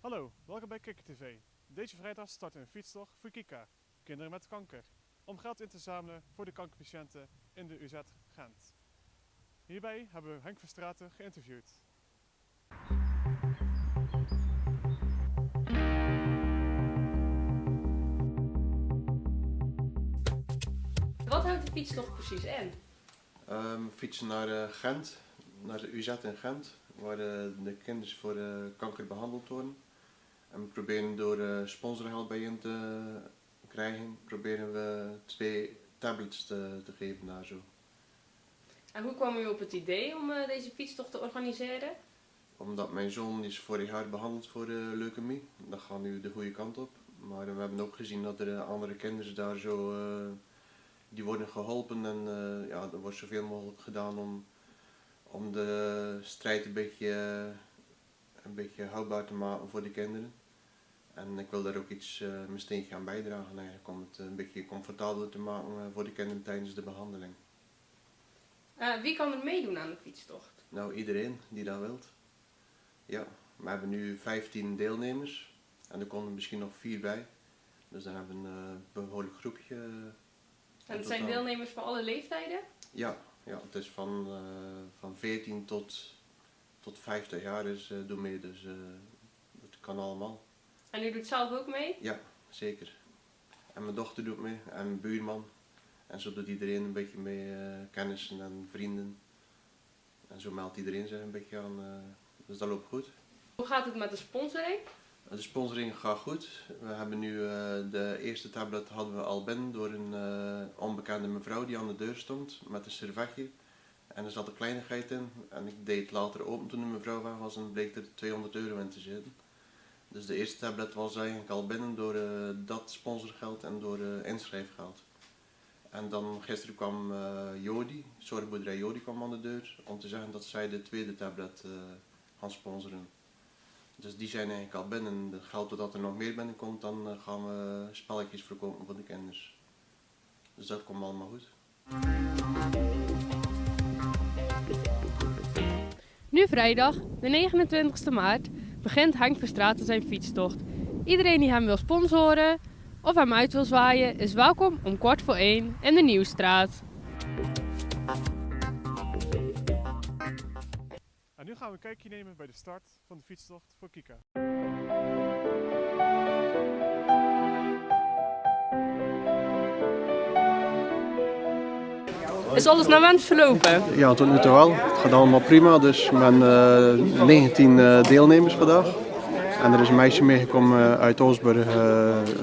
Hallo, welkom bij Kikker TV. Deze vrijdag start een fietstocht voor Kika, kinderen met kanker, om geld in te zamelen voor de kankerpatiënten in de UZ Gent. Hierbij hebben we Henk Verstraeten geïnterviewd. Wat houdt de fietstocht precies in? We fietsen naar Gent, naar de UZ in Gent, waar de kinderen voor kanker behandeld worden. En we proberen door sponsorgeld bijeen te krijgen, proberen we 2 tablets te geven daar zo. En hoe kwam u op het idee om deze fietstocht te organiseren? Omdat mijn zoon is vorig jaar behandeld voor leukemie, dat gaat nu de goede kant op. Maar we hebben ook gezien dat er andere kinderen daar zo, die worden geholpen en ja, er wordt zoveel mogelijk gedaan om de strijd een beetje houdbaar te maken voor de kinderen. En ik wil daar ook iets mijn steentje aan bijdragen eigenlijk, om het een beetje comfortabeler te maken voor de kinderen tijdens de behandeling. Wie kan er meedoen aan de fietstocht? Nou, iedereen die dat wilt. Ja, we hebben nu 15 deelnemers en er komen misschien nog 4 bij. Dus dan hebben we een behoorlijk groepje. En het zijn deelnemers van alle leeftijden? Ja, het is van 14 tot 50 jaar doe mee, dus dat kan allemaal. En u doet zelf ook mee? Ja, zeker. En mijn dochter doet mee en mijn buurman. En zo doet iedereen een beetje mee, kennissen en vrienden. En zo meldt iedereen zich een beetje aan, dus dat loopt goed. Hoe gaat het met de sponsoring? De sponsoring gaat goed. We hebben nu de eerste tablet hadden we al binnen door een onbekende mevrouw die aan de deur stond met een servetje. En er zat een kleinigheid in en ik deed het later open toen de mevrouw weg was en bleek er €200 in te zitten. Dus de eerste tablet was eigenlijk al binnen door dat sponsorgeld en door inschrijfgeld. En dan gisteren kwam Jodi, zorgboerderij Jodi kwam aan de deur om te zeggen dat zij de tweede tablet gaan sponsoren. Dus die zijn eigenlijk al binnen. Het geld doordat er nog meer binnenkomt, dan gaan we spelletjes verkopen voor de kinderen. Dus dat komt allemaal goed. Nu vrijdag, de 29e maart, begint Henk Verstraeten zijn fietstocht. Iedereen die hem wil sponsoren of hem uit wil zwaaien, is welkom om 1:15 in de Nieuwstraat. En nu gaan we een kijkje nemen bij de start van de fietstocht voor Kika. Is alles naar wens verlopen? Ja, tot nu toe wel. Het gaat allemaal prima. Dus we hebben 19 deelnemers vandaag. En er is een meisje meegekomen uit Oosburg,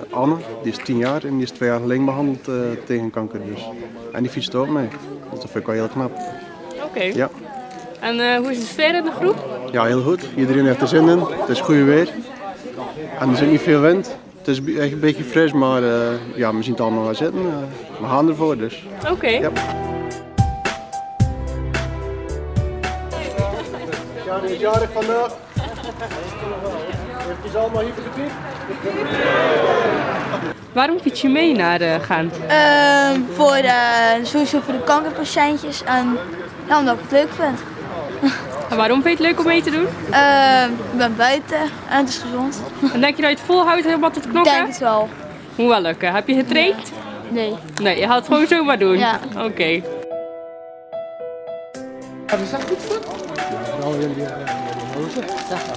Anne. Die is 10 jaar en die is 2 jaar geleden behandeld tegen kanker. Dus. En die fietst ook mee. Dus dat vind ik wel heel knap. Oké. Ja. En hoe is de sfeer in de groep? Ja, heel goed. Iedereen heeft er zin in. Het is goed weer. En er zit niet veel wind. Het is echt een beetje fris, maar ja, we zien het allemaal wel zitten. We gaan ervoor dus. Oké. Ja. Ja, die is jarig vandaag. Heeft hij ze allemaal hier verdiend? Waarom fiets je mee naar Gent? Sowieso voor de kankerpatiëntjes en ja, omdat ik het leuk vind. En waarom vind je het leuk om mee te doen? Ik ben buiten en het is gezond. En denk je dat je het volhoudt helemaal tot Ik knokken? denk het wel. Moet wel lukken. Heb je getraind? Nee. Nee, je gaat het gewoon zomaar doen? Ja. Oké.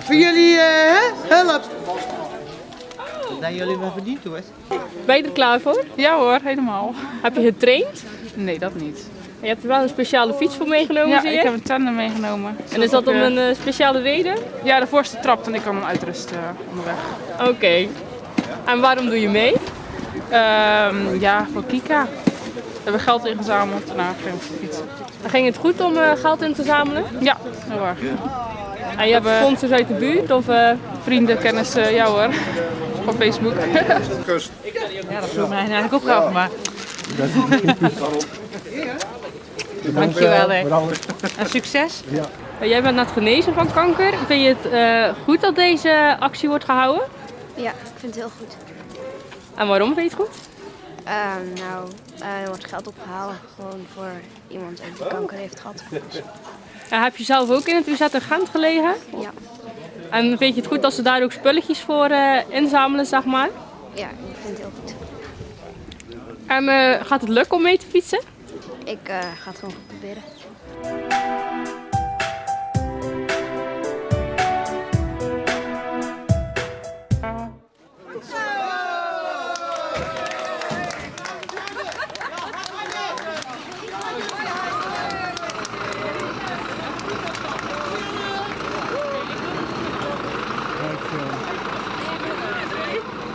Voor jullie help. Dat jullie me verdiend hoor. Ben je er klaar voor? Ja hoor, helemaal. Heb je getraind? Nee, dat niet. Je hebt er wel een speciale fiets voor meegenomen, Ja, zie je? ik heb een tandem meegenomen. En is dat om een speciale reden? Ja, de voorste trapt en ik kan hem uitrusten onderweg. Oké. En waarom doe je mee? Ja, voor Kika. We hebben geld ingezameld en daarna ging ik fietsen. En ging het goed om geld in te zamelen? Ja, heel erg. En je hebt sponsors uit de buurt? Of, Vrienden, kennissen, ja hoor. Van Facebook. Ja, dat vroeg mij eigenlijk ook af, maar... Dankjewel hè. En succes. Jij bent net genezen van kanker. Vind je het goed dat deze actie wordt gehouden? Ja, ik vind het heel goed. En waarom vind je het goed? Er wordt geld opgehaald gewoon voor iemand die kanker heeft gehad. Heb je zelf ook in het UZ in Gent gelegen? Ja. En vind je het goed als ze daar ook spulletjes voor inzamelen, zeg maar? Ja, ik vind het heel goed. En gaat het lukken om mee te fietsen? Ik ga het gewoon goed proberen.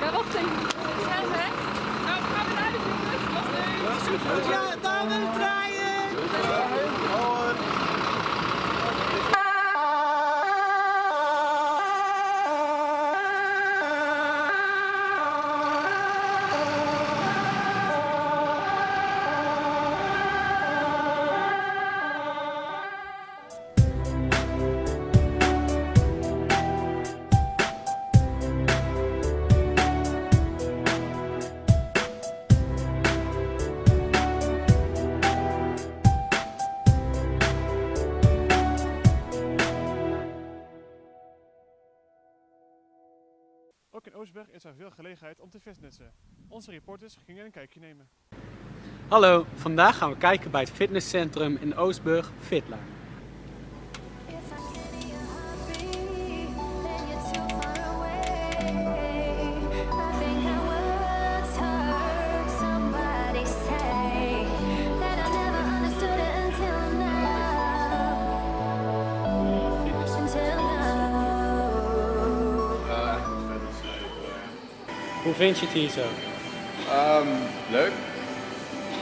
Ja, wacht even. Ja, daar wil ik draaien! Ook in Oostburg is er veel gelegenheid om te fitnessen. Onze reporters gingen een kijkje nemen. Hallo, vandaag gaan we kijken bij het fitnesscentrum in Oostburg, Fitline. Hoe vind je het hier zo? Leuk.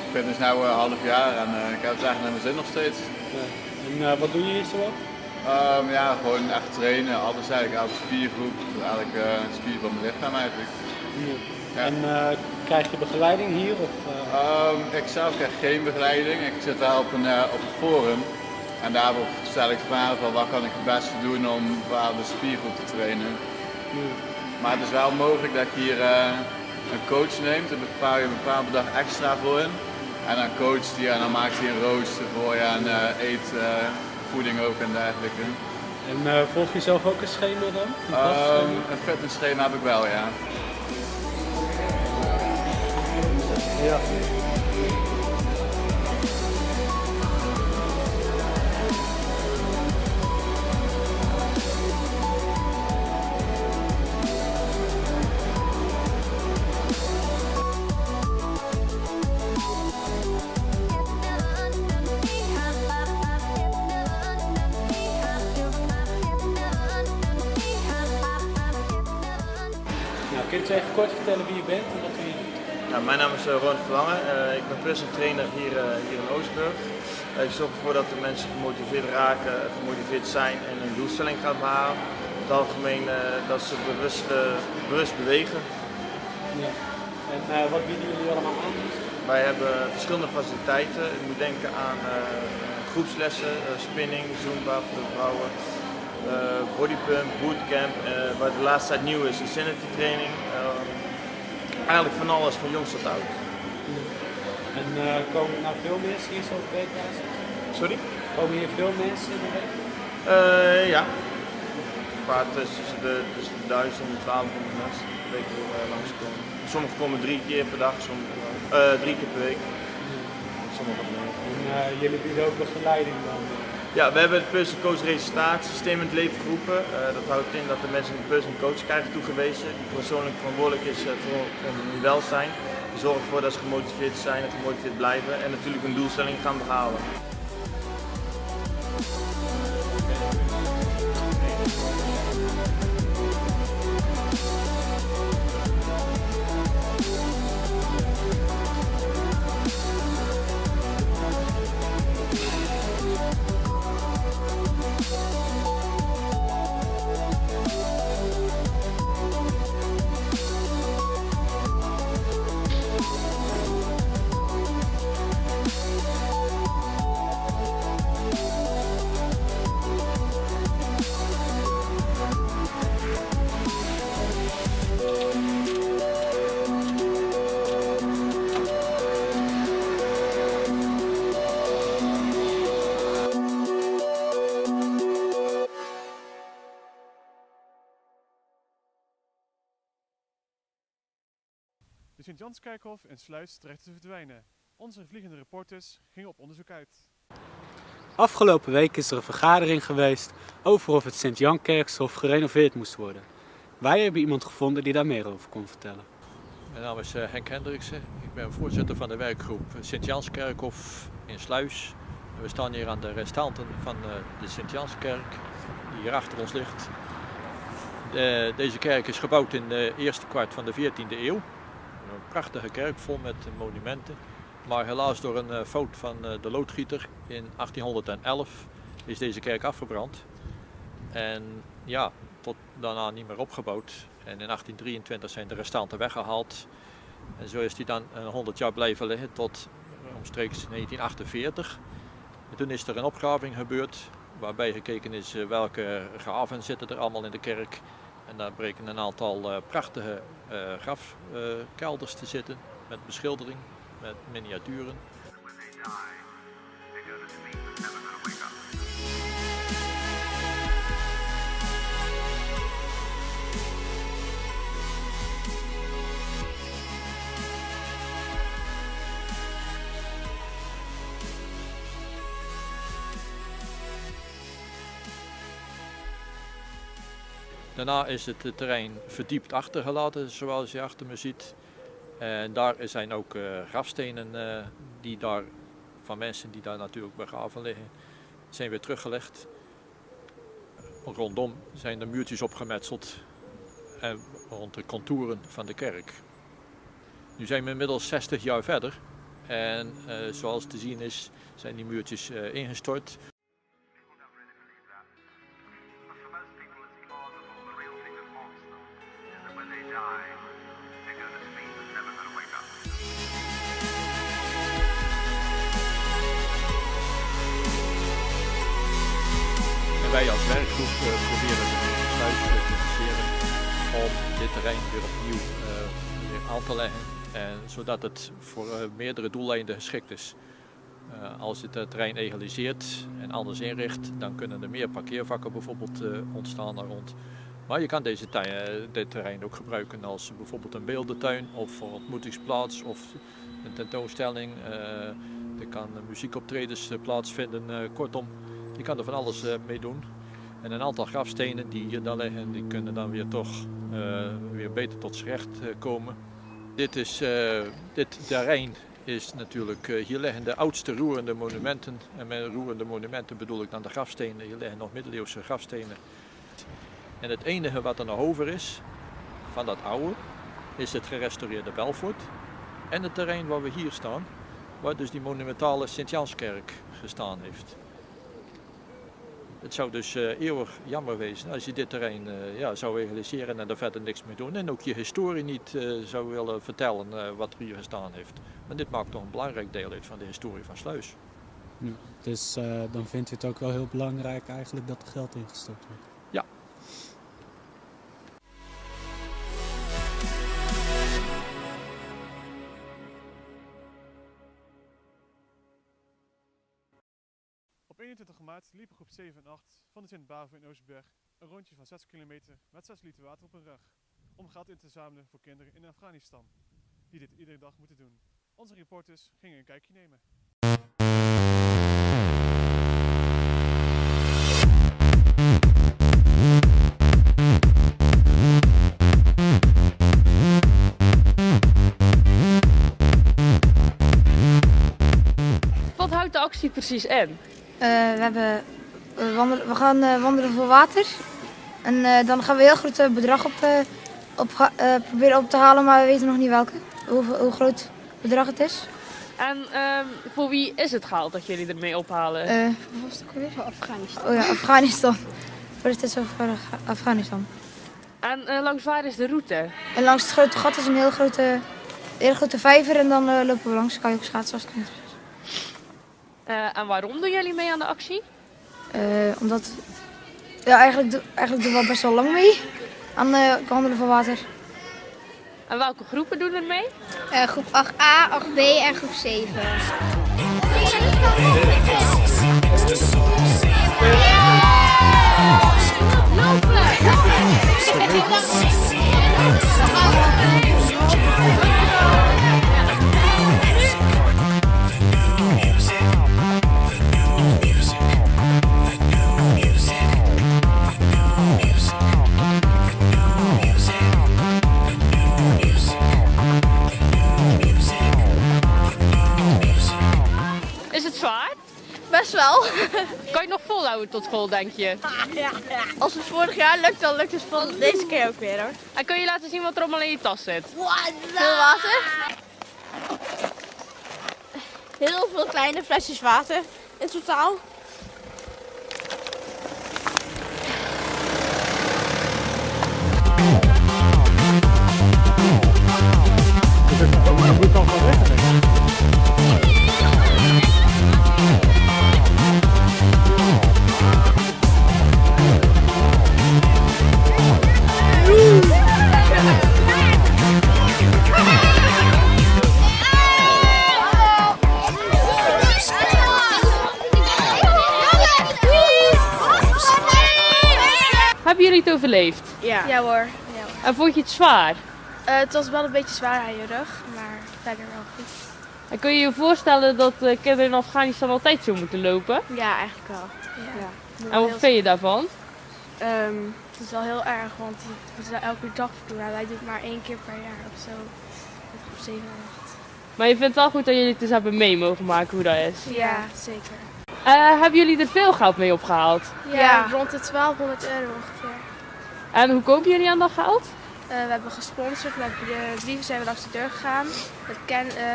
Ik ben dus nu een half jaar en ik heb het eigenlijk naar mijn zin nog steeds. Ja. En wat doe je hier zo op? Ja, gewoon echt trainen, alles eigenlijk, elke spiergroep, elke spier van mijn lichaam eigenlijk. Ja. Ja. En krijg je begeleiding hier? Of, Ik zelf krijg geen begeleiding, ik zit daar op een forum en daarop stel ik vragen van wat kan ik het beste doen om een bepaalde spiergroep te trainen. Ja. Maar het is wel mogelijk dat je hier een coach neemt en bepaal je een bepaald bedrag extra voor in. En dan coacht hij en dan maakt hij een rooster voor je en eet voeding ook en dergelijke. En volg je zelf ook een schema dan? Een fitnessschema heb ik wel, ja. Ja. Nou, kun je eens even kort vertellen wie je bent en wat je doet? Ja, mijn naam is Ronald Verlangen. Ik ben personal trainer hier in Oostburg. Ik zorg ervoor dat de mensen gemotiveerd raken, gemotiveerd zijn en een doelstelling gaan behalen. In het algemeen dat ze bewust bewegen. Ja. En wat bieden jullie allemaal aan? Wij hebben verschillende faciliteiten. Je moet denken aan groepslessen, spinning, zumba voor de vrouwen, bodypump, bootcamp. Wat de laatste tijd nieuw is, insanity training. Eigenlijk van alles, van jongs tot oud. En komen er nou veel mensen hier zo op weekbasis? Sorry? Komen hier veel mensen in de week? Ja. Een paar tussen de 1000 en 1200 mensen die de week hier langskomen. Sommigen komen 3 keer per dag, sommigen 3 keer per week. Sommigen wat meer. En jullie bieden ook begeleiding dan? Ja, we hebben het personal coach resultaatsysteem in het leven geroepen. Dat houdt in dat de mensen een personal coach krijgen toegewezen, die persoonlijk verantwoordelijk is voor hun welzijn. Die zorgen ervoor dat ze gemotiveerd zijn en gemotiveerd blijven en natuurlijk een doelstelling gaan behalen. De Sint-Janskerkhof in Sluis dreigt te verdwijnen. Onze vliegende reporters gingen op onderzoek uit. Afgelopen week is er een vergadering geweest over of het Sint-Jan-Kerkhof gerenoveerd moest worden. Wij hebben iemand gevonden die daar meer over kon vertellen. Mijn naam is Henk Hendriksen. Ik ben voorzitter van de werkgroep Sint-Janskerkhof in Sluis. We staan hier aan de restanten van de Sint-Janskerk die hier achter ons ligt. Deze kerk is gebouwd in de eerste kwart van de 14e eeuw. Een prachtige kerk vol met monumenten. Maar helaas door een fout van de loodgieter in 1811 is deze kerk afgebrand. En ja, tot daarna niet meer opgebouwd. En in 1823 zijn de restanten weggehaald. En zo is die dan 100 jaar blijven liggen tot omstreeks 1948. En toen is er een opgraving gebeurd waarbij gekeken is welke graven zitten er allemaal in de kerk. En daar breken een aantal prachtige grafkelders te zitten met beschildering, met miniaturen. Daarna is het terrein verdiept achtergelaten, zoals je achter me ziet. En daar zijn ook grafstenen die daar, van mensen die daar natuurlijk begraven liggen, zijn weer teruggelegd. Rondom zijn de muurtjes opgemetseld en rond de contouren van de kerk. Nu zijn we inmiddels 60 jaar verder en zoals te zien is, zijn die muurtjes ingestort. Wij als werkgroep proberen de Sluis te interesseren om dit terrein weer opnieuw weer aan te leggen. En zodat het voor meerdere doeleinden geschikt is. Als het terrein egaliseert en anders inricht, dan kunnen er meer parkeervakken bijvoorbeeld ontstaan daar rond. Maar je kan dit terrein ook gebruiken als bijvoorbeeld een beeldentuin of een ontmoetingsplaats of een tentoonstelling. Er kan muziekoptredens plaatsvinden, kortom. Je kan er van alles mee doen. En een aantal grafstenen die hier dan liggen, die kunnen dan weer toch weer beter tot z'n recht komen. Dit terrein is natuurlijk, hier liggen de oudste roerende monumenten. En met roerende monumenten bedoel ik dan de grafstenen. Hier liggen nog middeleeuwse grafstenen. En het enige wat er nog over is van dat oude, is het gerestaureerde Belfort. En het terrein waar we hier staan, waar dus die monumentale Sint-Janskerk gestaan heeft. Het zou dus eeuwig jammer wezen als je dit terrein zou egaliseren en er verder niks mee doen. En ook je historie niet zou willen vertellen wat er hier gestaan heeft. Maar dit maakt toch een belangrijk deel uit van de historie van Sluis. Ja, dus dan vindt u het ook wel heel belangrijk eigenlijk dat er geld ingestort wordt? Ja. Op 21 maart liepen groep 7 en 8 van de Sint-Bavo in Oostberg een rondje van 6 kilometer met 6 liter water op hun rug. Om geld in te zamelen voor kinderen in Afghanistan, die dit iedere dag moeten doen. Onze reporters gingen een kijkje nemen. Wat houdt de actie precies in? We gaan wandelen voor water. En dan gaan we een heel groot bedrag proberen op te halen, maar we weten nog niet welke. Hoe groot het bedrag het is. En voor wie is het geld dat jullie ermee ophalen? Wat was het ook alweer? Voor Afghanistan. Oh ja, Afghanistan. Voor de steeds over Afghanistan. En langs waar is de route? En langs het grote gat is een hele grote vijver en dan lopen we langs. Kan je ook schaatsen als het komt. En waarom doen jullie mee aan de actie? Omdat, ja, eigenlijk doen we al best wel lang mee aan wandelen voor water. En welke groepen doen er mee? Groep 8a, 8b en groep 7. Lopen! wel. Kan je het nog volhouden tot school, denk je? Ja. Als het vorig jaar lukt, dan lukt het deze keer ook weer hoor. En kun je laten zien wat er allemaal in je tas zit? Veel water. Heel veel kleine flesjes water in totaal. Hebben jullie het overleefd? Ja hoor. En vond je het zwaar? Het was wel een beetje zwaar aan je rug, maar verder wel goed. En kun je je voorstellen dat kinderen in Afghanistan altijd zo moeten lopen? Ja, eigenlijk wel. Ja. En wat vind je daarvan? Het is wel heel erg, want je moet het elke dag doen. Wij doen het maar 1 keer per jaar of zo. Met groep 7 en 8. Maar je vindt het wel goed dat jullie het dus hebben mee mogen maken hoe dat is? Ja, zeker. Hebben jullie er veel geld mee opgehaald? Ja, rond de 1200 euro ongeveer. En hoe komen jullie aan dat geld? We hebben gesponsord, met de brieven zijn we langs de deur gegaan.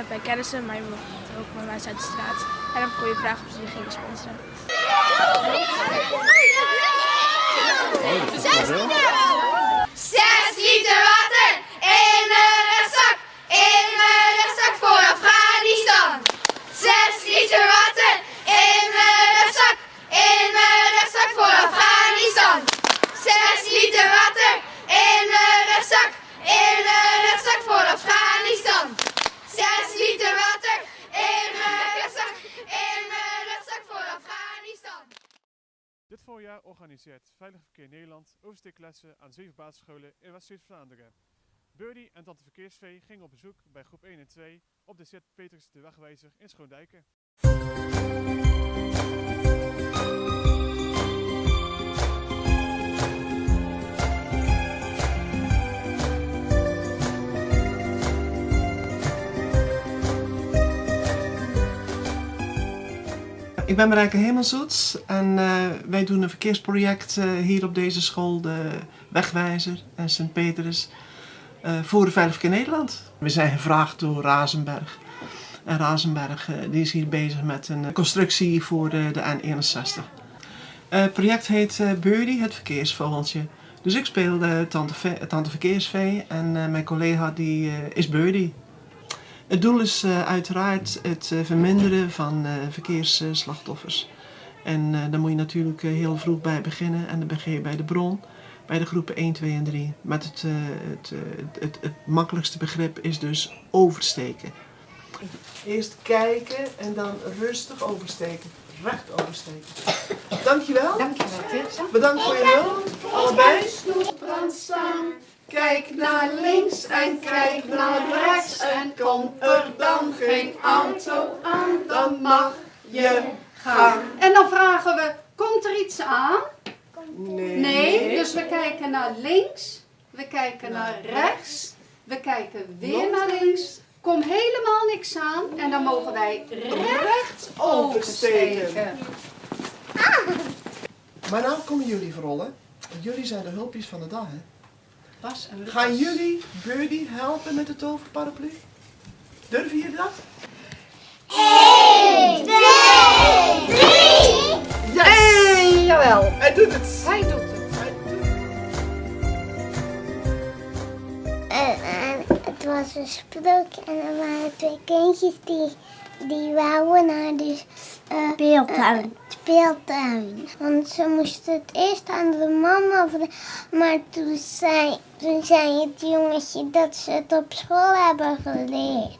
Bij kennissen, maar je mocht ook bij mensen uit de straat. En dan kon je vragen of ze je gingen sponsoren. 6 liter water in mijn rugzak, voor Afghanistan. 6 liter water in mijn rugzak, voor Afghanistan. 6 liter water in mijn rugzak, voor Afghanistan. 6 liter water in mijn rugzak, voor Afghanistan. Dit voorjaar organiseert Veilig Verkeer Nederland oversteeklessen aan 7 basisscholen in West-Zuid-Vlaanderen. Birdie en Tante Verkeersvee gingen op bezoek bij groep 1 en 2 op de Sint-Petrus de Wegwijzer in Schoondijken. Ik ben Marijke Hemelzoets en wij doen een verkeersproject hier op deze school, de Wegwijzer en Sint-Petrus, voor Veilig Verkeer Nederland. We zijn gevraagd door Razenberg. En Razenberg die is hier bezig met een constructie voor de N61. Het project heet Birdie, het verkeersvogeltje. Dus ik speel Tante Verkeersvee en mijn collega die is Birdie. Het doel is uiteraard het verminderen van verkeersslachtoffers. En daar moet je natuurlijk heel vroeg bij beginnen en dan begin je bij de bron, bij de groepen 1, 2 en 3. Met het makkelijkste begrip is dus oversteken. Eerst kijken en dan rustig oversteken. Recht oversteken. Dankjewel. Dankjewel. Bedankt voor je hulp. Allebei. Snoeprand staan. Kijk naar links en kijk naar rechts. En komt er dan geen auto aan, dan mag je gaan. En dan vragen we, komt er iets aan? Nee. Nee, dus we kijken naar links, we kijken naar rechts, we kijken weer naar links. Komt helemaal niks aan en dan mogen wij recht oversteken. Maar nou komen jullie verrollen. Jullie zijn de hulpjes van de dag, hè? Bas en Lucas. Gaan jullie Birdie helpen met de toverparaplu? Durven jullie dat? 1, 2, 3! Yes! Hey, jawel. Hij doet het! Hij doet het. Het was een sprookje en er waren 2 kindjes die wouden naar de speeltuin. Want ze moesten het eerst aan de mama vragen, maar toen zei het jongetje dat ze het op school hebben geleerd.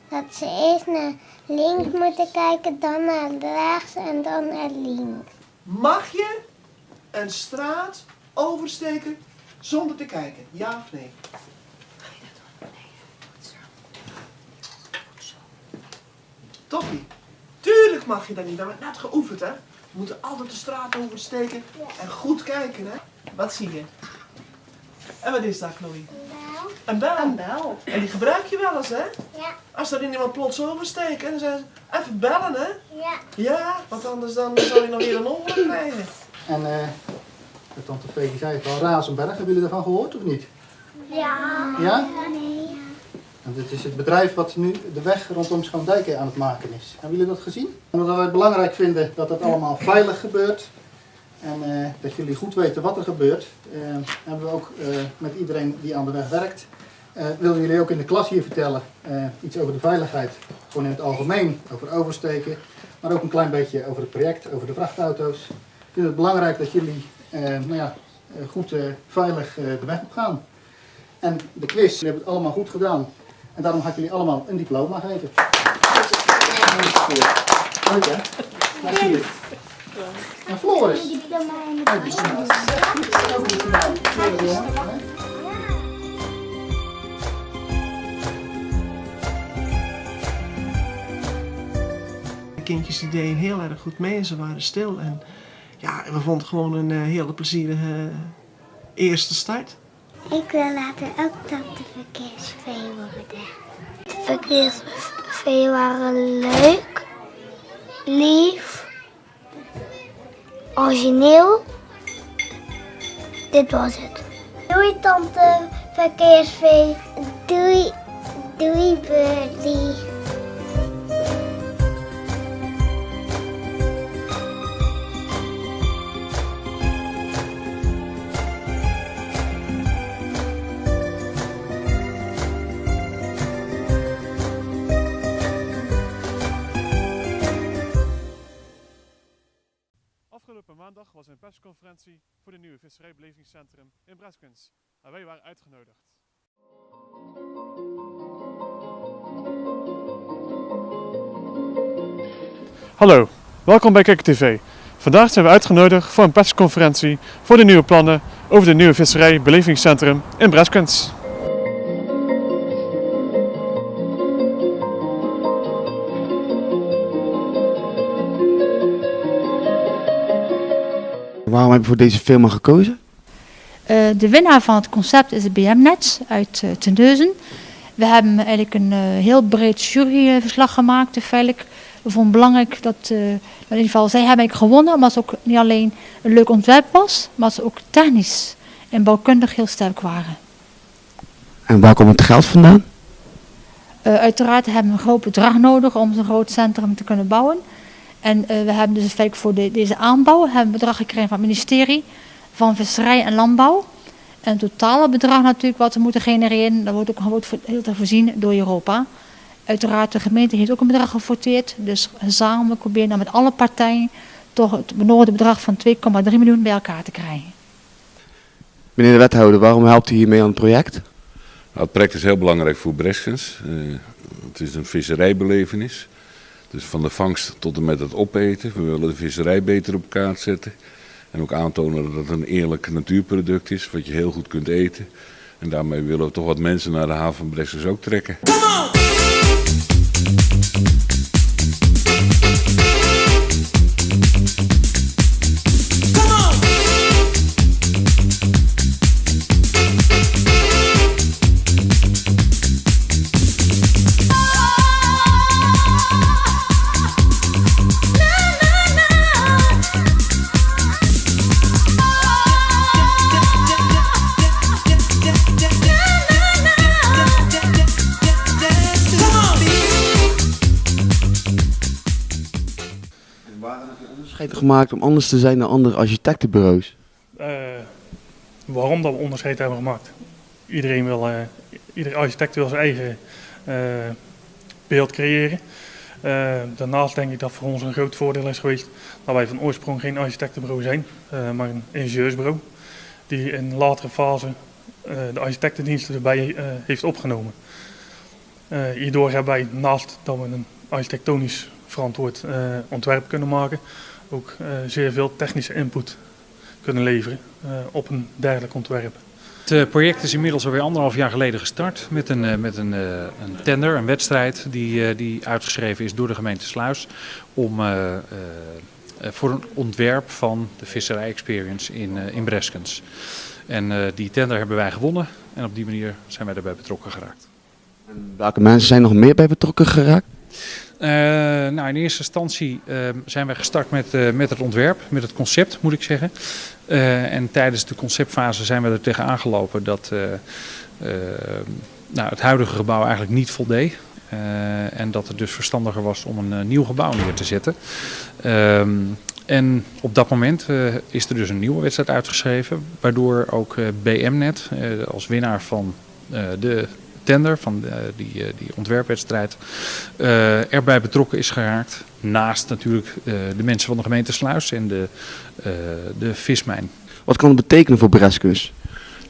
Dat ze eerst naar links moeten kijken, dan naar rechts en dan naar links. Mag je een straat oversteken zonder te kijken? Ja of nee? Toppie. Tuurlijk mag je dat niet. We hebben het net geoefend, hè? We moeten altijd de straat oversteken en goed kijken, hè? Wat zie je? En wat is dat, Chloe? Wel, Een bel? Een bel. En die gebruik je wel eens, hè? Ja. Als er iemand plots oversteekt en dan zeggen ze, even bellen, hè? Ja. Ja, want anders dan zal je nog weer een ongeluk krijgen. En de tante Vee zei het al, Razenberg, hebben jullie daarvan gehoord of niet? Ja. Ja? Nee. En dit is het bedrijf wat nu de weg rondom Schoondijk aan het maken is. Hebben jullie dat gezien? Omdat wij het belangrijk vinden dat het allemaal veilig gebeurt. En dat jullie goed weten wat er gebeurt, hebben we ook met iedereen die aan de weg werkt. Willen jullie ook in de klas hier vertellen iets over de veiligheid. Gewoon in het algemeen, over oversteken. Maar ook een klein beetje over het project, over de vrachtauto's. Ik vind het belangrijk dat jullie goed veilig de weg op gaan. En de quiz, jullie hebben het allemaal goed gedaan. En daarom ga ik jullie allemaal een diploma geven. Leuk hè? Daar zie je het. En Floris. De kindjes die deden heel erg goed mee en ze waren stil. En ja, we vonden het gewoon een hele plezierige eerste start. Ik wil later ook tante verkeersvee worden. De verkeersvee waren leuk, lief, origineel. Dit was het. Doei tante verkeersvee. Doei, doei Birdie. Afgelopen maandag was er een persconferentie voor de nieuwe visserijbelevingscentrum in Breskens. En wij waren uitgenodigd. Hallo, welkom bij Kijk TV. Vandaag zijn we uitgenodigd voor een persconferentie voor de nieuwe plannen over de nieuwe visserijbelevingscentrum in Breskens. Waarom heb je voor deze firma gekozen? De winnaar van het concept is de BM-Net uit Terneuzen. We hebben eigenlijk een heel breed juryverslag gemaakt. Feitelijk, we vonden het belangrijk dat, in ieder geval, zij hebben eigenlijk gewonnen, omdat het ook niet alleen een leuk ontwerp was, maar ze ook technisch en bouwkundig heel sterk waren. En waar komt het geld vandaan? Uiteraard hebben we een groot bedrag nodig om zo'n groot centrum te kunnen bouwen. En we hebben dus feitelijk voor deze aanbouw hebben een bedrag gekregen van het ministerie van Visserij en Landbouw. En het totale bedrag natuurlijk wat we moeten genereren, dat wordt ook heel te voorzien door Europa. Uiteraard de gemeente heeft ook een bedrag gevoteerd. Dus gezamenlijk proberen dan met alle partijen toch het benodigde bedrag van 2,3 miljoen bij elkaar te krijgen. Meneer de wethouder, waarom helpt u hiermee aan het project? Nou, het project is heel belangrijk voor Breskens. Het is een visserijbelevenis. Dus van de vangst tot en met het opeten. We willen de visserij beter op kaart zetten. En ook aantonen dat het een eerlijk natuurproduct is, wat je heel goed kunt eten. En daarmee willen we toch wat mensen naar de haven van Breskens ook trekken. Gemaakt om anders te zijn dan andere architectenbureaus? Waarom dat we onderscheid hebben gemaakt? Iedere architect wil zijn eigen beeld creëren. Daarnaast denk ik dat voor ons een groot voordeel is geweest dat wij van oorsprong geen architectenbureau zijn, maar een ingenieursbureau die in een latere fase de architectendiensten erbij heeft opgenomen. Hierdoor hebben wij, naast dat we een architectonisch verantwoord ontwerp kunnen maken, ook zeer veel technische input kunnen leveren op een dergelijk ontwerp. Het project is inmiddels alweer 1,5 jaar geleden gestart met een tender, een wedstrijd die uitgeschreven is door de gemeente Sluis voor een ontwerp van de visserij experience in Breskens. En die tender hebben wij gewonnen en op die manier zijn wij erbij betrokken geraakt. En welke mensen zijn nog meer bij betrokken geraakt? Nou, in eerste instantie zijn wij gestart met het ontwerp, met het concept moet ik zeggen. En tijdens de conceptfase zijn we er tegen aangelopen dat het huidige gebouw eigenlijk niet voldeed. En dat het dus verstandiger was om een nieuw gebouw neer te zetten. En op dat moment is er dus een nieuwe wedstrijd uitgeschreven, waardoor ook BMnet als winnaar van de tender, van die ontwerpwedstrijd, erbij betrokken is geraakt. Naast natuurlijk de mensen van de gemeente Sluis en de vismijn. Wat kan het betekenen voor Breskens?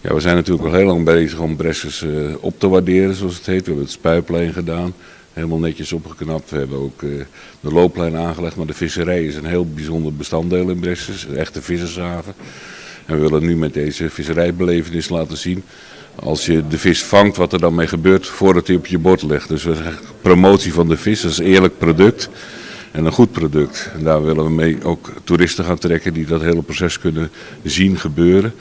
Ja, we zijn natuurlijk al heel lang bezig om Breskens op te waarderen, zoals het heet. We hebben het spuiplein gedaan, helemaal netjes opgeknapt. We hebben ook de looplijn aangelegd, maar de visserij is een heel bijzonder bestanddeel in Breskens. Een echte vissershaven. En we willen nu met deze visserijbelevenis laten zien, als je de vis vangt, wat er dan mee gebeurt voordat hij op je bord ligt. Dus we zeggen promotie van de vis, dat is een eerlijk product en een goed product. En daar willen we mee ook toeristen gaan trekken die dat hele proces kunnen zien gebeuren.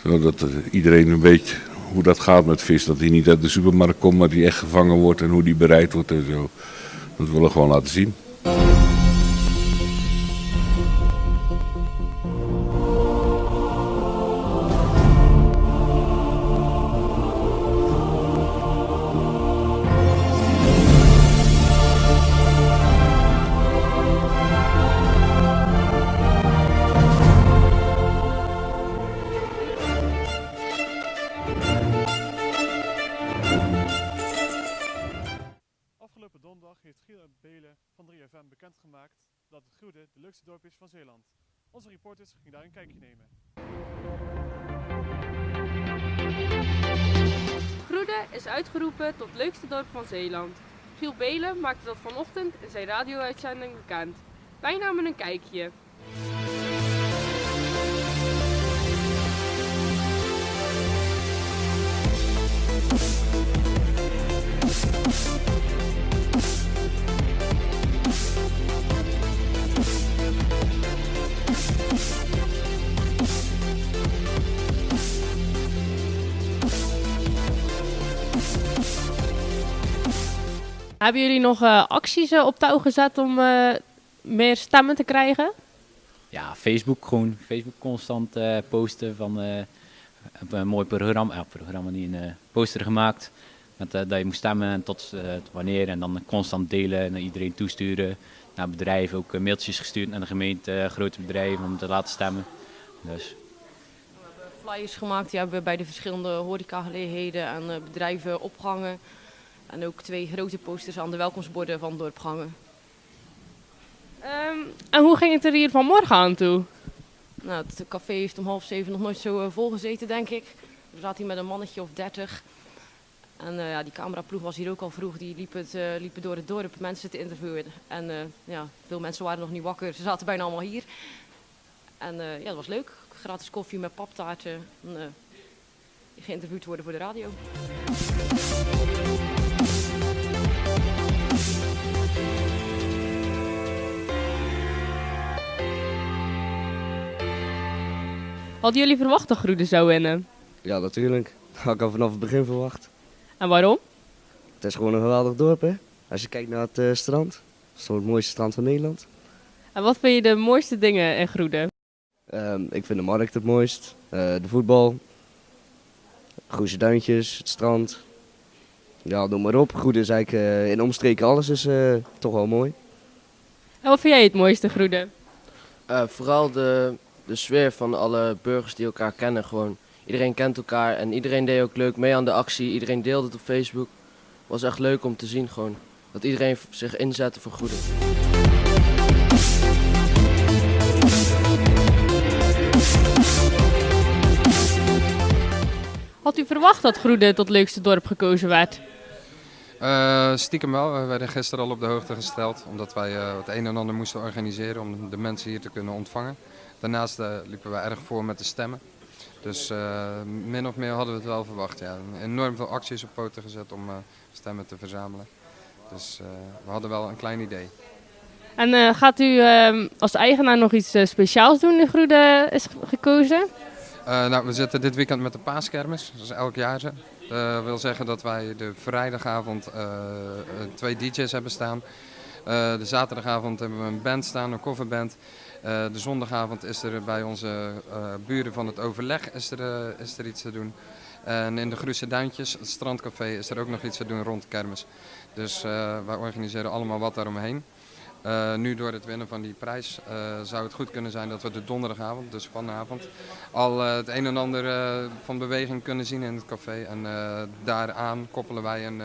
Zodat iedereen weet hoe dat gaat met vis, dat die niet uit de supermarkt komt, maar die echt gevangen wordt en hoe die bereid wordt en zo. Dat willen we gewoon laten zien. Afgelopen donderdag heeft Giel Belen van 3FM bekendgemaakt dat het Groede de leukste dorp is van Zeeland. Onze reporters gingen daar een kijkje nemen. Groede is uitgeroepen tot leukste dorp van Zeeland. Giel Belen maakte dat vanochtend in zijn radio-uitzending bekend. Wij namen een kijkje. Hebben jullie nog acties op touw gezet om meer stemmen te krijgen? Ja, Facebook constant posten van een mooi programma, een poster gemaakt. Met, dat je moet stemmen en tot wanneer en dan constant delen naar iedereen toesturen. Naar bedrijven ook mailtjes gestuurd naar de gemeente, grote bedrijven om te laten stemmen. Dus. We hebben flyers gemaakt, die hebben we bij de verschillende horecagelegenheden en bedrijven opgehangen. En ook 2 grote posters aan de welkomstborden van het dorp gehangen. En hoe ging het er hier vanmorgen aan toe? Nou, het café heeft om 6:30 nog nooit zo vol gezeten, denk ik. We zaten hier met een mannetje of 30. En die cameraploeg was hier ook al vroeg. Die liepen door het dorp mensen te interviewen. En veel mensen waren nog niet wakker. Ze zaten bijna allemaal hier. En dat was leuk. Gratis koffie met paptaarten. En, geïnterviewd worden voor de radio. Hadden jullie verwacht dat Groede zou winnen? Ja, natuurlijk. Dat had ik al vanaf het begin verwacht. En waarom? Het is gewoon een geweldig dorp, hè. Als je kijkt naar het strand. Het is gewoon het mooiste strand van Nederland. En wat vind je de mooiste dingen in Groede? Ik vind de markt het mooist. De voetbal. Goede duintjes, het strand. Ja, noem maar op. Groede is eigenlijk in omstreken alles is toch wel mooi. En wat vind jij het mooiste Groede? Vooral de sfeer van alle burgers die elkaar kennen. Gewoon. Iedereen kent elkaar en iedereen deed ook leuk mee aan de actie. Iedereen deelde het op Facebook. Het was echt leuk om te zien gewoon. Dat iedereen zich inzette voor Groede. Had u verwacht dat Groede tot leukste dorp gekozen werd? Stiekem wel. We werden gisteren al op de hoogte gesteld. Omdat wij het een en ander moesten organiseren om de mensen hier te kunnen ontvangen. Daarnaast liepen we erg voor met de stemmen. Dus min of meer hadden we het wel verwacht. Ja. Enorm veel acties op poten gezet om stemmen te verzamelen. Dus we hadden wel een klein idee. En gaat u als eigenaar nog iets speciaals doen in Groede is gekozen? Nou, we zitten dit weekend met de paaskermis, dat is elk jaar zo. Dat wil zeggen dat wij de vrijdagavond 2 DJ's hebben staan. De zaterdagavond hebben we een band staan, een coverband. De zondagavond is er bij onze buren van het overleg is er iets te doen. En in de Grusse Duintjes, het strandcafé, is er ook nog iets te doen rond de kermis. Dus wij organiseren allemaal wat daaromheen. Nu door het winnen van die prijs zou het goed kunnen zijn dat we de donderdagavond, dus vanavond, al het een en ander van beweging kunnen zien in het café. En daaraan koppelen wij een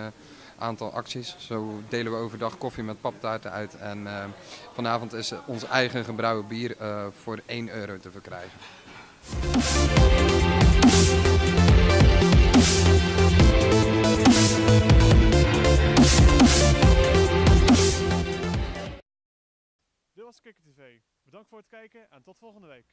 aantal acties. Zo delen we overdag koffie met paptaarten uit. En vanavond is ons eigen gebrouwen bier voor €1 te verkrijgen. Dit was Kikker TV. Bedankt voor het kijken en tot volgende week.